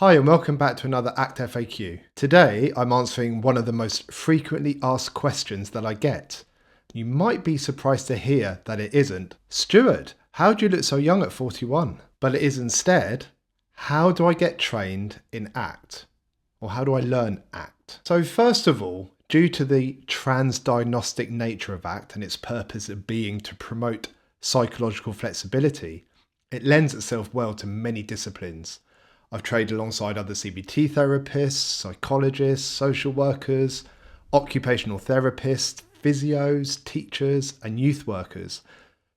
Hi and welcome back to another ACT FAQ. Today I'm answering one of the most frequently asked questions that I get. You might be surprised to hear that it isn't, Stuart, how do you look so young at 41? But it is instead, how do I get trained in ACT? Or how do I learn ACT? So first of all, due to the transdiagnostic nature of ACT and its purpose of being to promote psychological flexibility, it lends itself well to many disciplines. I've trained alongside other CBT therapists, psychologists, social workers, occupational therapists, physios, teachers, and youth workers.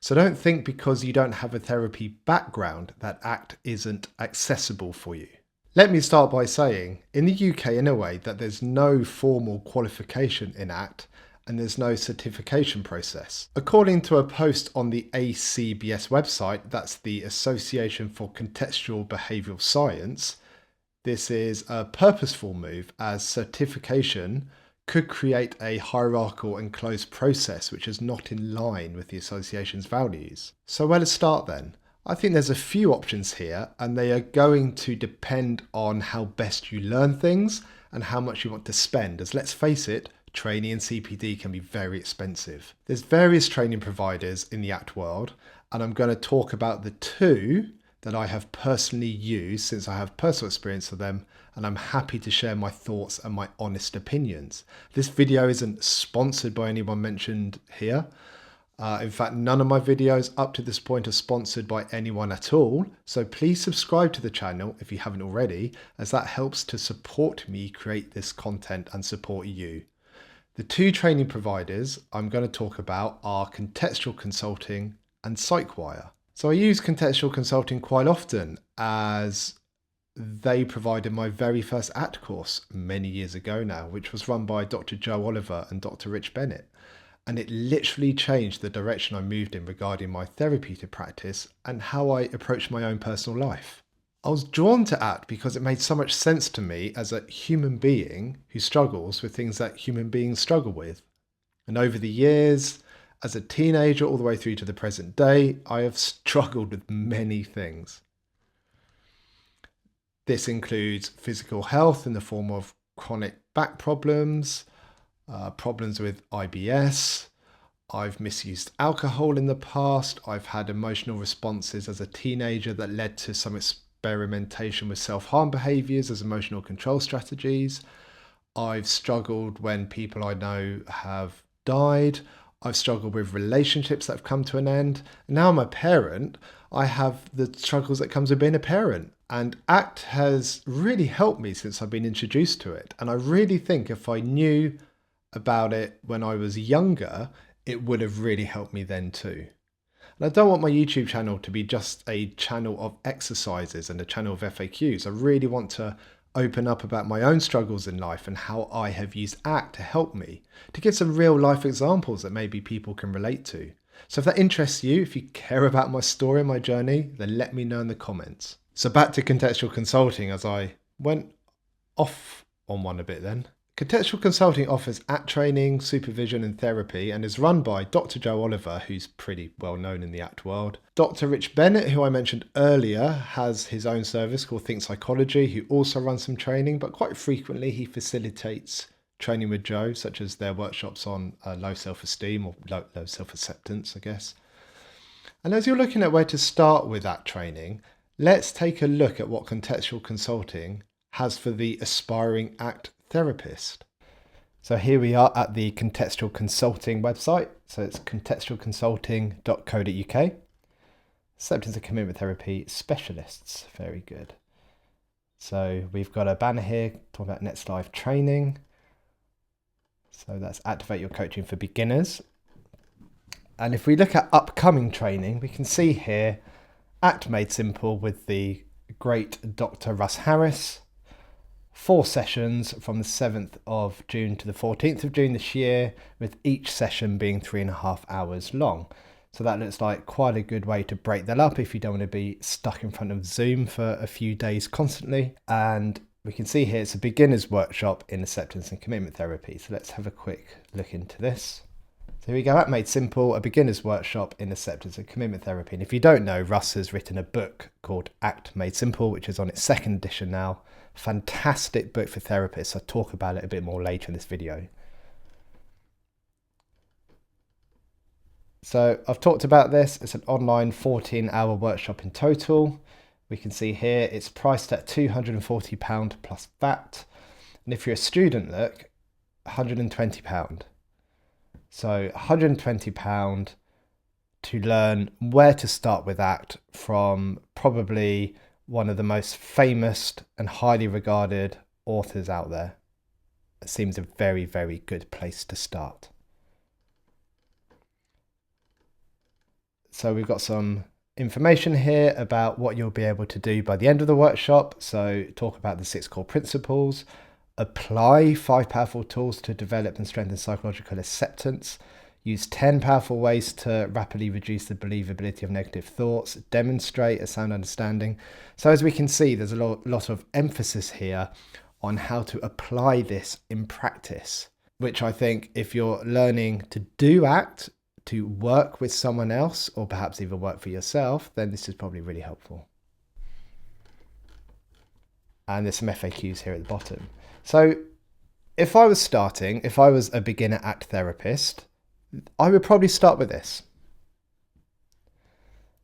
So don't think because you don't have a therapy background that ACT isn't accessible for you. Let me start by saying, in the UK anyway, that there's no formal qualification in ACT and there's no certification process. According to a post on the ACBS website, that's the Association for Contextual Behavioural Science, this is a purposeful move as certification could create a hierarchical and closed process which is not in line with the association's values. So where to start then? I think there's a few options here and they are going to depend on how best you learn things and how much you want to spend, as let's face it, training in CPD can be very expensive. There's various training providers in the ACT world, and I'm going to talk about the two that I have personally used since I have personal experience of them, and I'm happy to share my thoughts and my honest opinions. This video isn't sponsored by anyone mentioned here. In fact, none of my videos up to this point are sponsored by anyone at all, so please subscribe to the channel if you haven't already, as that helps to support me create this content and support you. The two training providers I'm going to talk about are Contextual Consulting and Psychwire. So I use Contextual Consulting quite often as they provided my very first ACT course many years ago now, which was run by Dr. Joe Oliver and Dr. Rich Bennett. And it literally changed the direction I moved in regarding my therapeutic practice and how I approach my own personal life. I was drawn to ACT because it made so much sense to me as a human being who struggles with things that human beings struggle with. And over the years, as a teenager all the way through to the present day, I have struggled with many things. This includes physical health in the form of chronic back problems, problems with IBS. I've misused alcohol in the past. I've had emotional responses as a teenager that led to some experimentation with self-harm behaviours as emotional control strategies. I've struggled when people I know have died. I've struggled with relationships that have come to an end. Now I'm a parent, I have the struggles that comes with being a parent. And ACT has really helped me since I've been introduced to it. And I really think if I knew about it when I was younger, it would have really helped me then too. And I don't want my YouTube channel to be just a channel of exercises and a channel of FAQs. I really want to open up about my own struggles in life and how I have used ACT to help me, to give some real life examples that maybe people can relate to. So if that interests you, if you care about my story and my journey, then let me know in the comments. So back to Contextual Consulting, as I went off on one a bit then. Contextual Consulting offers ACT training, supervision and therapy and is run by Dr. Joe Oliver, who's pretty well known in the ACT world. Dr. Rich Bennett, who I mentioned earlier, has his own service called Think Psychology, who also runs some training, but quite frequently he facilitates training with Joe, such as their workshops on low self-esteem or low self-acceptance, I guess. And as you're looking at where to start with that training, let's take a look at what Contextual Consulting has for the aspiring ACT therapist. So here we are at the Contextual Consulting website. So it's contextualconsulting.co.uk. Acceptance and commitment therapy specialists. Very good. So we've got a banner here talking about next live training. So that's activate your coaching for beginners. And if we look at upcoming training, we can see here ACT Made Simple with the great Dr. Russ Harris. 4 sessions from the 7th of June to the 14th of June this year, with each session being 3.5 hours long. So that looks like quite a good way to break that up if you don't want to be stuck in front of Zoom for a few days constantly. And we can see here it's a beginner's workshop in acceptance and commitment therapy. So let's have a quick look into this. So here we go, Act Made Simple, a beginner's workshop in acceptance and commitment therapy. And if you don't know, Russ has written a book called Act Made Simple, which is on its second edition now. Fantastic book for therapists. I'll talk about it a bit more later in this video. So I've talked about this. It's an online 14-hour workshop in total. We can see here it's priced at £240 plus VAT. And if you're a student, look, £120. So £120 to learn where to start with ACT from probably one of the most famous and highly regarded authors out there. It seems a very, very good place to start. So we've got some information here about what you'll be able to do by the end of the workshop. So talk about the 6 core principles, apply 5 powerful tools to develop and strengthen psychological acceptance, use 10 powerful ways to rapidly reduce the believability of negative thoughts, demonstrate a sound understanding. So as we can see, there's a lot of emphasis here on how to apply this in practice, which I think if you're learning to do ACT, to work with someone else, or perhaps even work for yourself, then this is probably really helpful. And there's some FAQs here at the bottom. So if I was a beginner ACT therapist, I would probably start with this.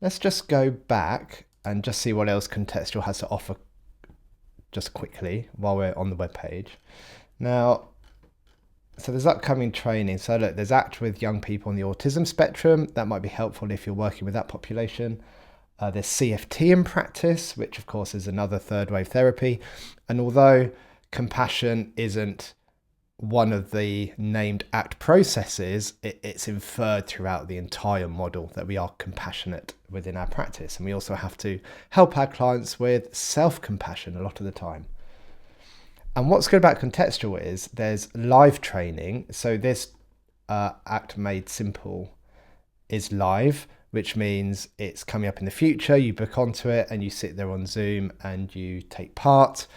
Let's just go back and just see what else Contextual has to offer just quickly while we're on the webpage. Now, so there's upcoming training. So look, there's ACT with young people on the autism spectrum. That might be helpful if you're working with that population. There's CFT in practice, which of course is another third wave therapy. And although compassion isn't one of the named ACT processes, it's inferred throughout the entire model that we are compassionate within our practice. And we also have to help our clients with self-compassion a lot of the time. And what's good about Contextual is there's live training. So this Act Made Simple is live, which means it's coming up in the future. You book onto it and you sit there on Zoom and you take part.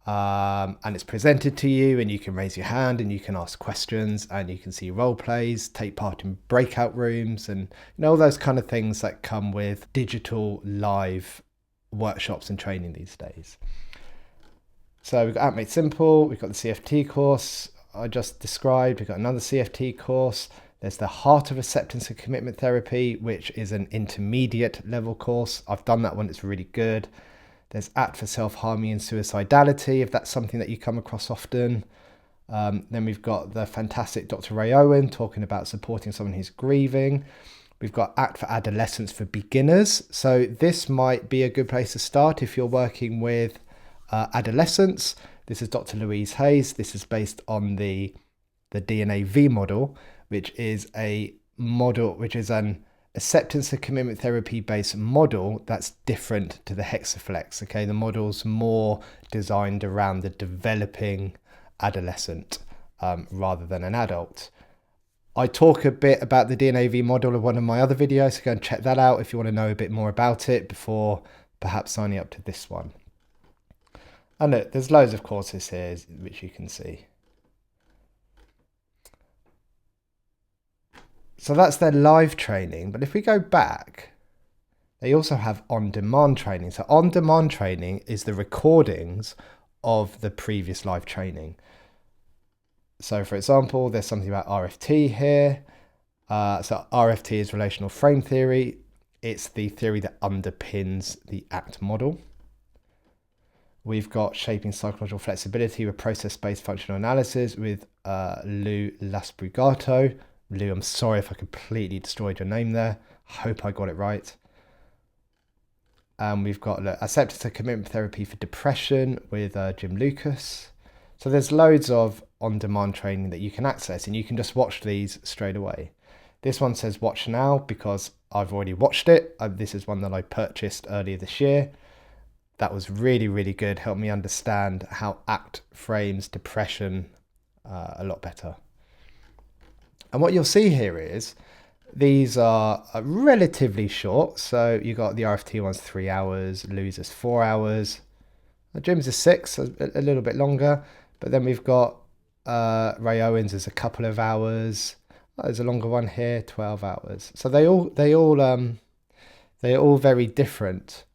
And it's presented to you and you can raise your hand and you can ask questions and you can see role plays, take part in breakout rooms and all those kind of things that come with digital live workshops and training these days. So we've got Act Made Simple, we've got the CFT course I just described, we've got another CFT course, there's the Heart of Acceptance and Commitment Therapy, which is an intermediate level course. I've done that one, it's really good. There's ACT for Self-Harming and Suicidality, if that's something that you come across often. Then we've got the fantastic Dr. Ray Owen talking about supporting someone who's grieving. We've got ACT for Adolescence for Beginners. So this might be a good place to start if you're working with adolescents. This is Dr. Louise Hayes. This is based on the DNAV model, which is a model, which is an acceptance and commitment therapy based model that's different to the Hexaflex. Okay, the model's more designed around the developing adolescent rather than an adult. I talk a bit about the DNAV model in one of my other videos, so go and check that out if you want to know a bit more about it before perhaps signing up to this one. And look, there's loads of courses here, which you can see. So that's their live training. But if we go back, they also have on-demand training. So on-demand training is the recordings of the previous live training. So for example, there's something about RFT here. So RFT is relational frame theory. It's the theory that underpins the ACT model. We've got Shaping Psychological Flexibility with Process-Based Functional Analysis with Lou Lasbrigato. Lou, I'm sorry if I completely destroyed your name there. I hope I got it right. And we've got Acceptance and Commitment Therapy for Depression with Jim Lucas. So there's loads of on-demand training that you can access and you can just watch these straight away. This one says watch now because I've already watched it. This is one that I purchased earlier this year. That was really, really good. Helped me understand how ACT frames depression a lot better. And what you'll see here is these are relatively short. So you got the RFT one's 3 hours, Lou's is 4 hours, Jim's is 6, a little bit longer. But then we've got Ray Owens is a couple of hours. Oh, there's a longer one here, 12 hours. So they're all very different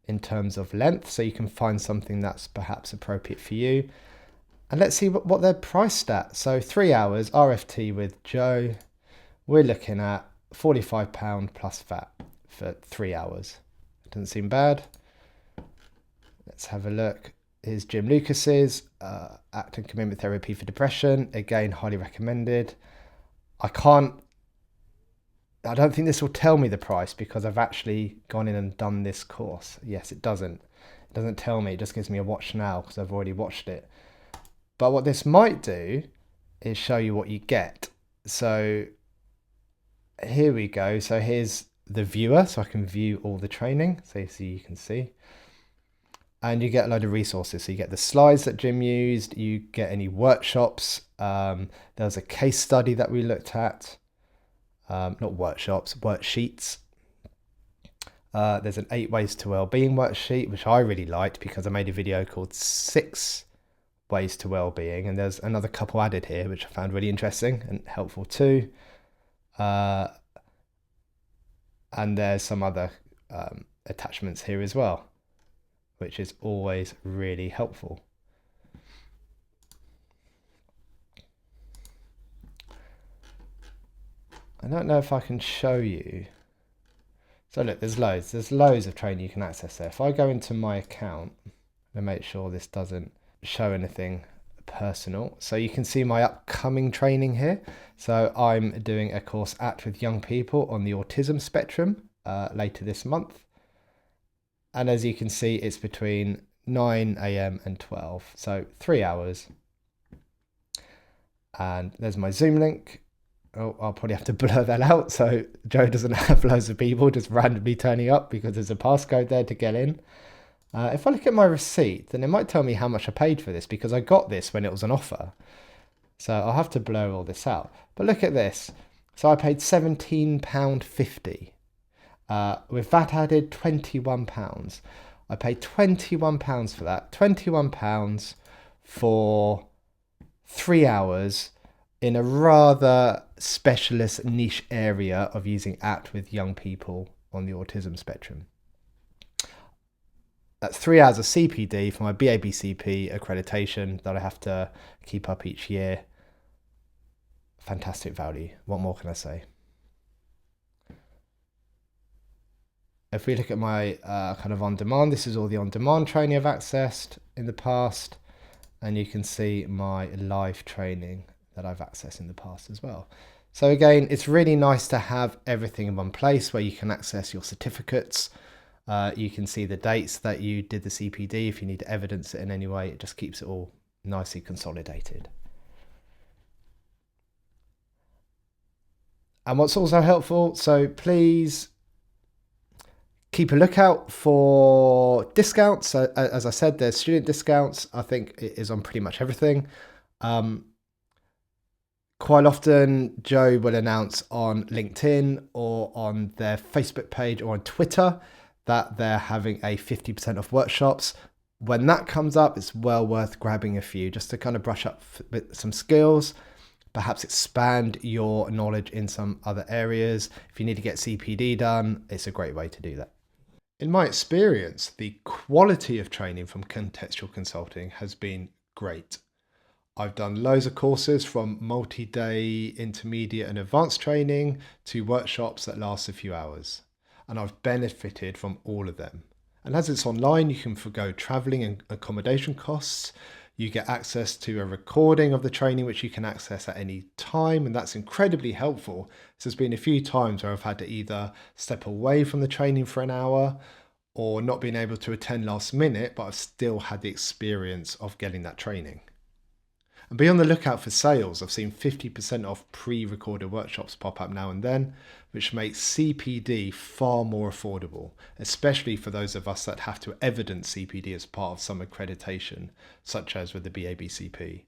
in terms of length. So you can find something that's perhaps appropriate for you. And let's see what they're priced at. So 3 hours RFT with Joe, we're looking at £45 plus VAT for 3 hours. Doesn't seem bad. Let's have a look. Here's Jim Lucas's Act and Commitment Therapy for Depression. Again, highly recommended. I don't think this will tell me the price because I've actually gone in and done this course. Yes, it doesn't. It doesn't tell me. It just gives me a watch now because I've already watched it. But what this might do is show you what you get. So here we go. So here's the viewer. So I can view all the training. So you can see. And you get a load of resources. So you get the slides that Jim used. You get any workshops. There's a case study that we looked at. Not workshops, worksheets. There's an 8 Ways to Wellbeing worksheet, which I really liked because I made a video called 6 Ways to Wellbeing. And there's another couple added here, which I found really interesting and helpful too. And there's some other attachments here as well, which is always really helpful. I don't know if I can show you. So look, there's loads of training you can access there. If I go into my account and make sure this doesn't show anything personal. So you can see my upcoming training here. So I'm doing a course Act with young people on the autism spectrum later this month. And as you can see, it's between 9 a.m. and 12. So 3 hours. And there's my Zoom link. Oh, I'll probably have to blur that out so Joe doesn't have loads of people just randomly turning up because there's a passcode there to get in. If I look at my receipt, then it might tell me how much I paid for this because I got this when it was an offer. So I'll have to blur all this out. But look at this. So I paid £17.50. With VAT added, £21. I paid £21 for that. £21 for 3 hours in a rather specialist niche area of using Act with young people on the autism spectrum. That's 3 hours of CPD for my BABCP accreditation that I have to keep up each year. Fantastic value. What more can I say? If we look at my kind of on-demand, this is all the on-demand training I've accessed in the past. And you can see my live training that I've accessed in the past as well. So again, it's really nice to have everything in one place where you can access your certificates. You can see the dates that you did the CPD. If you need to evidence it in any way, it just keeps it all nicely consolidated. And what's also helpful, so please keep a lookout for discounts. So, as I said, there's student discounts. I think it is on pretty much everything. Quite often, Joe will announce on LinkedIn or on their Facebook page or on Twitter that they're having a 50% off workshops. When that comes up, it's well worth grabbing a few just to kind of brush up with some skills, perhaps expand your knowledge in some other areas. If you need to get CPD done, it's a great way to do that. In my experience, the quality of training from Contextual Consulting has been great. I've done loads of courses from multi-day, intermediate and advanced training to workshops that last a few hours. And I've benefited from all of them. And as it's online, you can forgo traveling and accommodation costs. You get access to a recording of the training, which you can access at any time. And that's incredibly helpful. So there's been a few times where I've had to either step away from the training for an hour or not being able to attend last minute, but I've still had the experience of getting that training. And be on the lookout for sales. I've seen 50% off pre-recorded workshops pop up now and then, which makes CPD far more affordable, especially for those of us that have to evidence CPD as part of some accreditation, such as with the BABCP.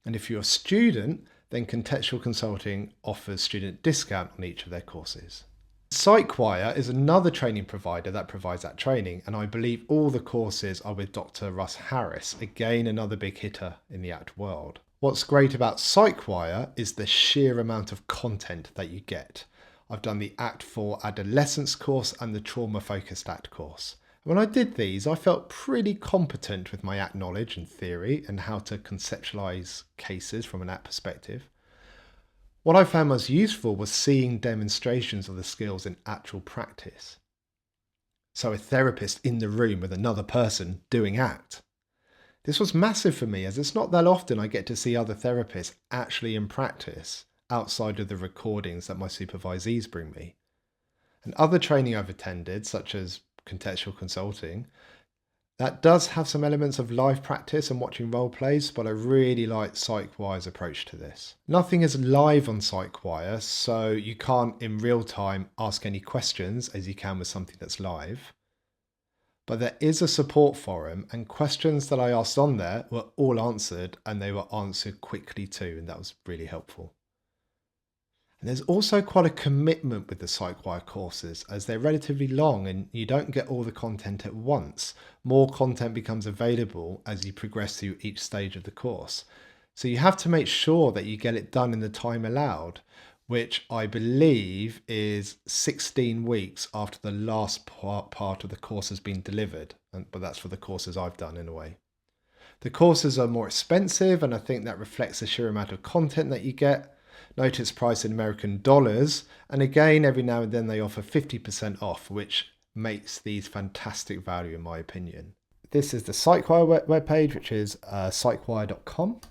And if you're a student, then Contextual Consulting offers student discount on each of their courses. Psychwire is another training provider that provides that training, and I believe all the courses are with Dr. Russ Harris, again another big hitter in the ACT world. What's great about Psychwire is the sheer amount of content that you get. I've done the Act 4 Adolescence course and the Trauma Focused Act course. When I did these, I felt pretty competent with my ACT knowledge and theory and how to conceptualise cases from an ACT perspective. What I found most useful was seeing demonstrations of the skills in actual practice. So a therapist in the room with another person doing ACT. This was massive for me, as it's not that often I get to see other therapists actually in practice outside of the recordings that my supervisees bring me. And other training I've attended, such as Contextual Consulting, that does have some elements of live practice and watching role plays, but I really like Psychwire's approach to this. Nothing is live on Psychwire, so you can't in real time ask any questions as you can with something that's live. But there is a support forum, and questions that I asked on there were all answered, and they were answered quickly too, and that was really helpful. And there's also quite a commitment with the Psychwire courses, as they're relatively long and you don't get all the content at once. More content becomes available as you progress through each stage of the course. So you have to make sure that you get it done in the time allowed, which I believe is 16 weeks after the last part of the course has been delivered. But that's for the courses I've done in a way. The courses are more expensive, and I think that reflects the sheer amount of content that you get. Note it's priced in American dollars, and again, every now and then they offer 50% off, which makes these fantastic value in my opinion. This is the Psychwire webpage, which is psychwire.com.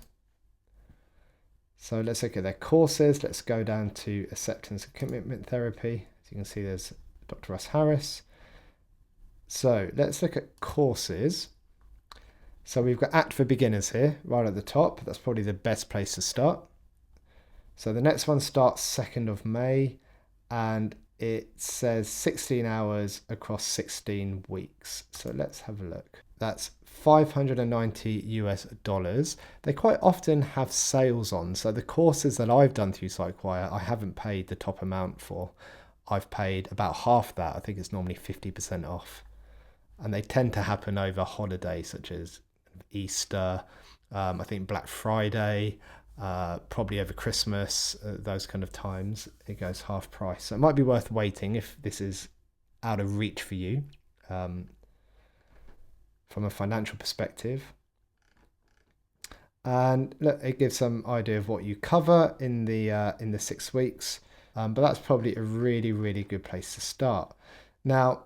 So let's look at their courses. Let's go down to acceptance and commitment therapy. As you can see, there's Dr. Russ Harris. So let's look at courses. So we've got ACT for Beginners here, right at the top. That's probably the best place to start. So the next one starts 2nd of May, and it says 16 hours across 16 weeks. So let's have a look. That's $590 US. They quite often have sales on. So the courses that I've done through Psychwire, I haven't paid the top amount for. I've paid about half that. I think it's normally 50% off. And they tend to happen over holidays such as Easter, I think Black Friday, probably over Christmas, those kind of times it goes half price. So it might be worth waiting if this is out of reach for you from a financial perspective. And look, it gives some idea of what you cover in the 6 weeks, but that's probably a really good place to start. Now,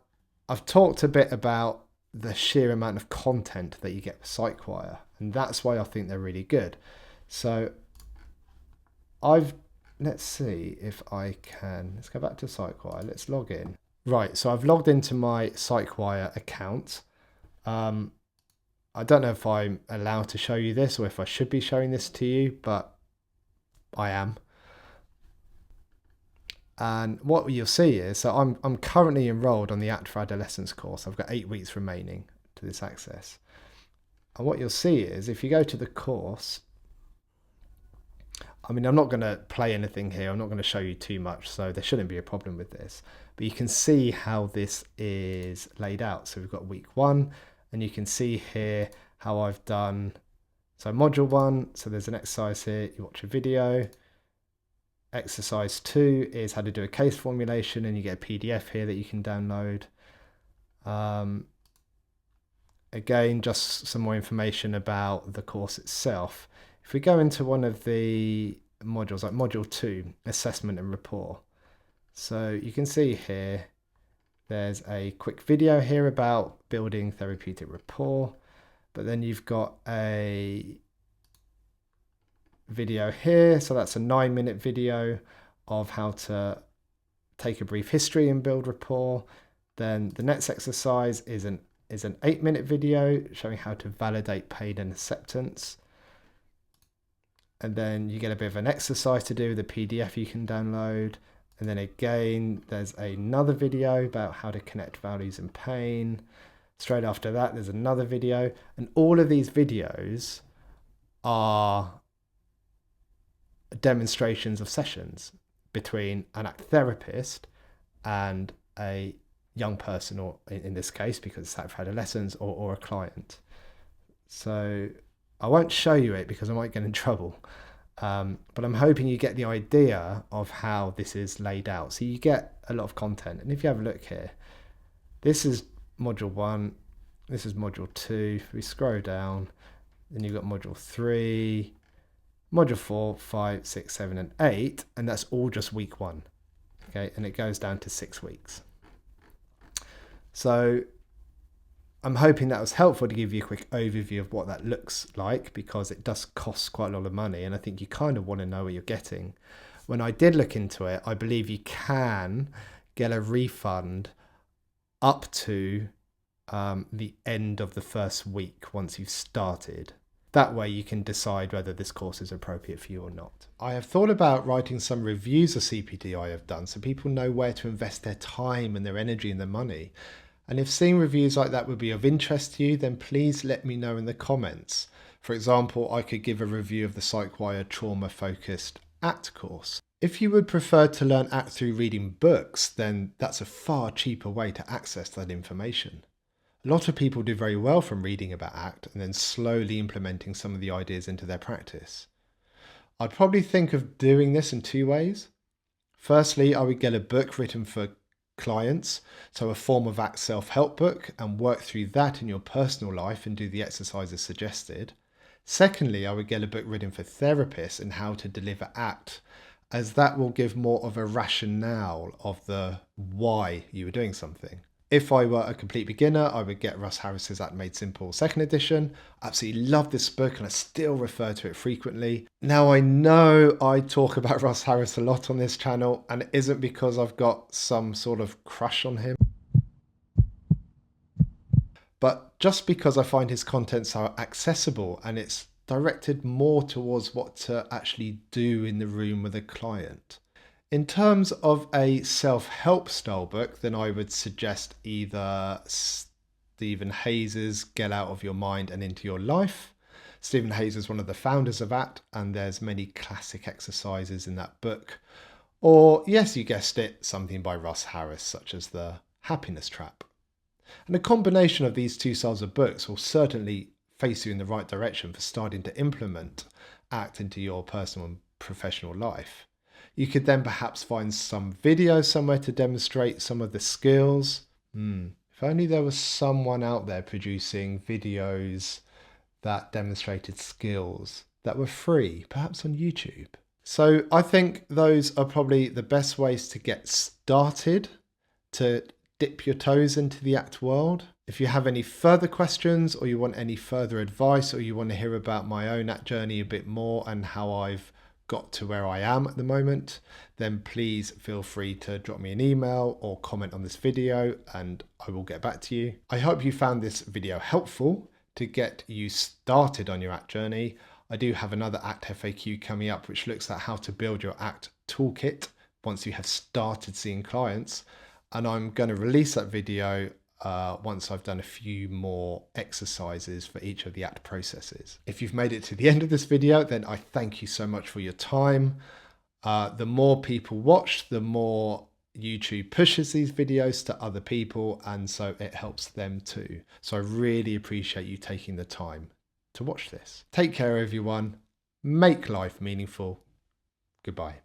I've talked a bit about the sheer amount of content that you get with Psychwire, and that's why I think they're really good. So let's see if I can, let's go back to Psychwire, let's log in. Right, so I've logged into my Psychwire account. I don't know if I'm allowed to show you this or if I should be showing this to you, but I am. And what you'll see is, so I'm currently enrolled on the Act for Adolescence course. I've got 8 weeks remaining to this access. And what you'll see is, if you go to the course, I mean, I'm not going to play anything here. I'm not going to show you too much, so there shouldn't be a problem with this. But you can see how this is laid out. So we've got week 1, and you can see here how I've done. So module 1, so there's an exercise here. You watch a video. Exercise 2 is how to do a case formulation, and you get a PDF here that you can download. Again, just some more information about the course itself. If we go into one of the modules, like module 2, assessment and rapport. So you can see here, there's a quick video here about building therapeutic rapport, but then you've got a video here. So that's a 9-minute video of how to take a brief history and build rapport. Then the next exercise is an 8-minute video showing how to validate pain and acceptance. And then you get a bit of an exercise to do with a PDF you can download. And then again, there's another video about how to connect values and pain. Straight after that, there's another video. And all of these videos are demonstrations of sessions between an ACT therapist and a young person, or in this case, because it's ACT for adolescents, or a client. So I won't show you it because I might get in trouble. But I'm hoping you get the idea of how this is laid out. So you get a lot of content. And if you have a look here, this is module 1, this is module 2. If we scroll down, then you've got module 3, module 4, 5, 6, 7, and 8, and that's all just week 1. Okay, and it goes down to 6 weeks. So I'm hoping that was helpful to give you a quick overview of what that looks like, because it does cost quite a lot of money, and I think you kind of want to know what you're getting. When I did look into it, I believe you can get a refund up to the end of the first week once you've started. That way you can decide whether this course is appropriate for you or not. I have thought about writing some reviews of CPD I have done so people know where to invest their time and their energy and their money. And if seeing reviews like that would be of interest to you, then please let me know in the comments. For example, I could give a review of the Psychwire trauma-focused ACT course. If you would prefer to learn ACT through reading books, then that's a far cheaper way to access that information. A lot of people do very well from reading about ACT and then slowly implementing some of the ideas into their practice. I'd probably think of doing this in 2 ways. Firstly, I would get a book written for clients, so a form of ACT self-help book, and work through that in your personal life and do the exercises suggested. Secondly, I would get a book written for therapists and how to deliver ACT, as that will give more of a rationale of the why you were doing something. If I were a complete beginner, I would get Russ Harris's ACT Made Simple 2nd edition. I absolutely love this book and I still refer to it frequently. Now I know I talk about Russ Harris a lot on this channel, and it isn't because I've got some sort of crush on him, but just because I find his content so accessible and it's directed more towards what to actually do in the room with a client. In terms of a self-help style book, then I would suggest either Stephen Hayes's Get Out of Your Mind and Into Your Life. Stephen Hayes is one of the founders of ACT, and there's many classic exercises in that book. Or, yes, you guessed it, something by Russ Harris, such as The Happiness Trap. And a combination of these 2 styles of books will certainly face you in the right direction for starting to implement ACT into your personal and professional life. You could then perhaps find some video somewhere to demonstrate some of the skills. If only there was someone out there producing videos that demonstrated skills that were free, perhaps on YouTube. So I think those are probably the best ways to get started, to dip your toes into the ACT world. If you have any further questions, or you want any further advice, or you want to hear about my own ACT journey a bit more and how I've got to where I am at the moment, then please feel free to drop me an email or comment on this video and I will get back to you. I hope you found this video helpful to get you started on your ACT journey. I do have another ACT FAQ coming up which looks at how to build your ACT toolkit once you have started seeing clients, and I'm going to release that video once I've done a few more exercises for each of the ACT processes. If you've made it to the end of this video, then I thank you so much for your time. The more people watch, the more YouTube pushes these videos to other people, and so it helps them too. So I really appreciate you taking the time to watch this. Take care, everyone. Make life meaningful. Goodbye.